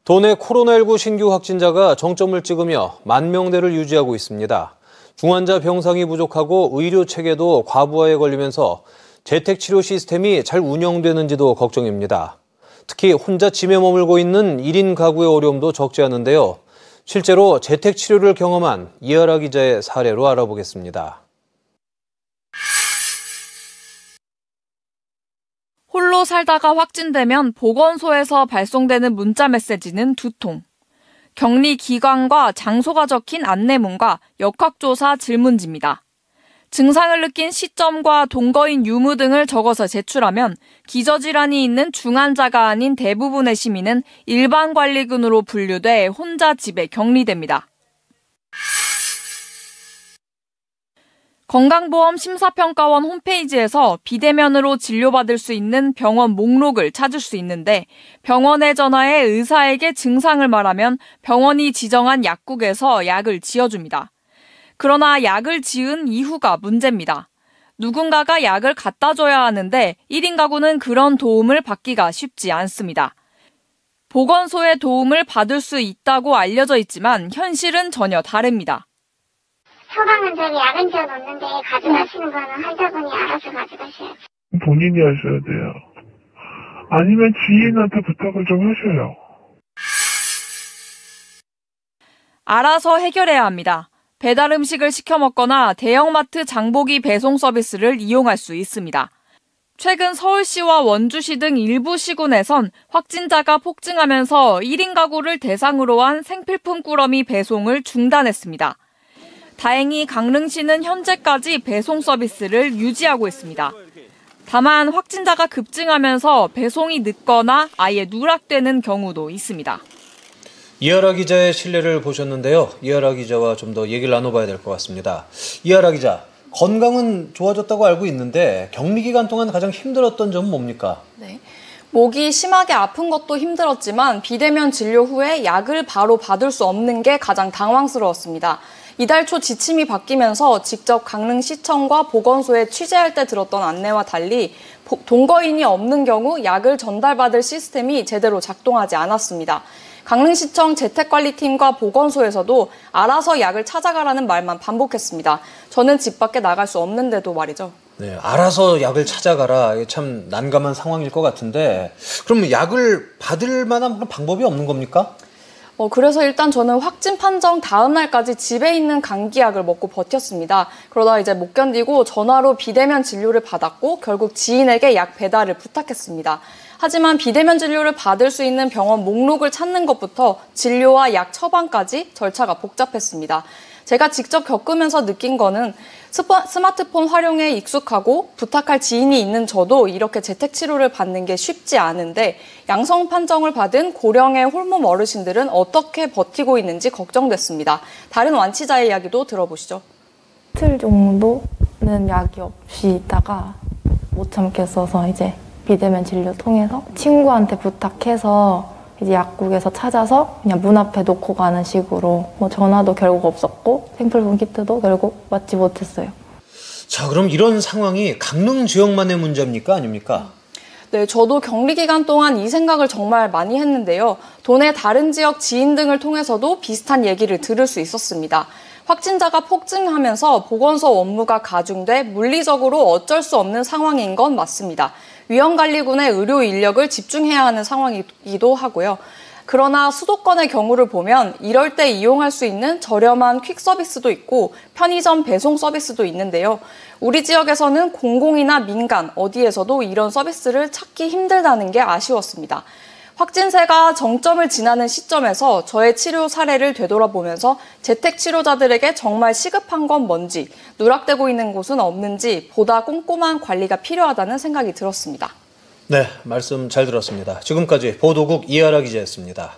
도내 코로나19 신규 확진자가 정점을 찍으며 10,000명대를 유지하고 있습니다. 중환자 병상이 부족하고 의료 체계도 과부하에 걸리면서 재택치료 시스템이 잘 운영되는지도 걱정입니다. 특히 혼자 집에 머물고 있는 1인 가구의 어려움도 적지 않은데요. 실제로 재택치료를 경험한 이하라 기자의 사례로 알아보겠습니다. 홀로 살다가 확진되면 보건소에서 발송되는 문자 메시지는 2통. 격리 기간과 장소가 적힌 안내문과 역학조사 질문지입니다. 증상을 느낀 시점과 동거인 유무 등을 적어서 제출하면 기저질환이 있는 중환자가 아닌 대부분의 시민은 일반관리군으로 분류돼 혼자 집에 격리됩니다. 건강보험 심사평가원 홈페이지에서 비대면으로 진료받을 수 있는 병원 목록을 찾을 수 있는데 병원에 전화해 의사에게 증상을 말하면 병원이 지정한 약국에서 약을 지어줍니다. 그러나 약을 지은 이후가 문제입니다. 누군가가 약을 갖다 줘야 하는데 1인 가구는 그런 도움을 받기가 쉽지 않습니다. 보건소의 도움을 받을 수 있다고 알려져 있지만 현실은 전혀 다릅니다. 처방은 저기 약은 지어 놓는데 가져가시는 거는 환자분이 알아서 가져가셔야죠. 본인이 하셔야 돼요. 아니면 지인한테 부탁을 좀 하셔요. 알아서 해결해야 합니다. 배달 음식을 시켜 먹거나 대형마트 장보기 배송 서비스를 이용할 수 있습니다. 최근 서울시와 원주시 등 일부 시군에선 확진자가 폭증하면서 1인 가구를 대상으로 한 생필품 꾸러미 배송을 중단했습니다. 다행히 강릉시는 현재까지 배송 서비스를 유지하고 있습니다. 다만 확진자가 급증하면서 배송이 늦거나 아예 누락되는 경우도 있습니다. 이하라 기자의 실례를 보셨는데요. 이하라 기자와 좀 더 얘기를 나눠봐야 될 것 같습니다. 이하라 기자, 건강은 좋아졌다고 알고 있는데 격리 기간 동안 가장 힘들었던 점은 뭡니까? 네. 목이 심하게 아픈 것도 힘들었지만 비대면 진료 후에 약을 바로 받을 수 없는 게 가장 당황스러웠습니다. 이달 초 지침이 바뀌면서 직접 강릉시청과 보건소에 취재할 때 들었던 안내와 달리 동거인이 없는 경우 약을 전달받을 시스템이 제대로 작동하지 않았습니다. 강릉시청 재택관리팀과 보건소에서도 알아서 약을 찾아가라는 말만 반복했습니다. 저는 집 밖에 나갈 수 없는데도 말이죠. 네, 알아서 약을 찾아가라. 이게 참 난감한 상황일 것 같은데 그럼 약을 받을 만한 방법이 없는 겁니까? 그래서 일단 저는 확진 판정 다음 날까지 집에 있는 감기약을 먹고 버텼습니다. 그러다 이제 못 견디고 전화로 비대면 진료를 받았고 결국 지인에게 약 배달을 부탁했습니다. 하지만 비대면 진료를 받을 수 있는 병원 목록을 찾는 것부터 진료와 약 처방까지 절차가 복잡했습니다. 제가 직접 겪으면서 느낀 거는 스마트폰 활용에 익숙하고 부탁할 지인이 있는 저도 이렇게 재택치료를 받는 게 쉽지 않은데 양성 판정을 받은 고령의 홀몸 어르신들은 어떻게 버티고 있는지 걱정됐습니다. 다른 완치자의 이야기도 들어보시죠. 이틀 정도는 약이 없이 있다가 못 참겠어서 이제 비대면 진료 통해서 친구한테 부탁해서 이제 약국에서 찾아서 그냥 문 앞에 놓고 가는 식으로 전화도 결국 없었고 생필품 키트도 결국 받지 못했어요. 자, 그럼 이런 상황이 강릉 지역만의 문제입니까? 아닙니까? 네, 저도 격리 기간 동안 이 생각을 정말 많이 했는데요. 도내 다른 지역 지인 등을 통해서도 비슷한 얘기를 들을 수 있었습니다. 확진자가 폭증하면서 보건소 업무가 가중돼 물리적으로 어쩔 수 없는 상황인 건 맞습니다. 위험관리군의 의료 인력을 집중해야 하는 상황이기도 하고요. 그러나 수도권의 경우를 보면 이럴 때 이용할 수 있는 저렴한 퀵 서비스도 있고 편의점 배송 서비스도 있는데요. 우리 지역에서는 공공이나 민간 어디에서도 이런 서비스를 찾기 힘들다는 게 아쉬웠습니다. 확진세가 정점을 지나는 시점에서 저의 치료 사례를 되돌아보면서 재택치료자들에게 정말 시급한 건 뭔지, 누락되고 있는 곳은 없는지 보다 꼼꼼한 관리가 필요하다는 생각이 들었습니다. 네, 말씀 잘 들었습니다. 지금까지 보도국 이하라 기자였습니다.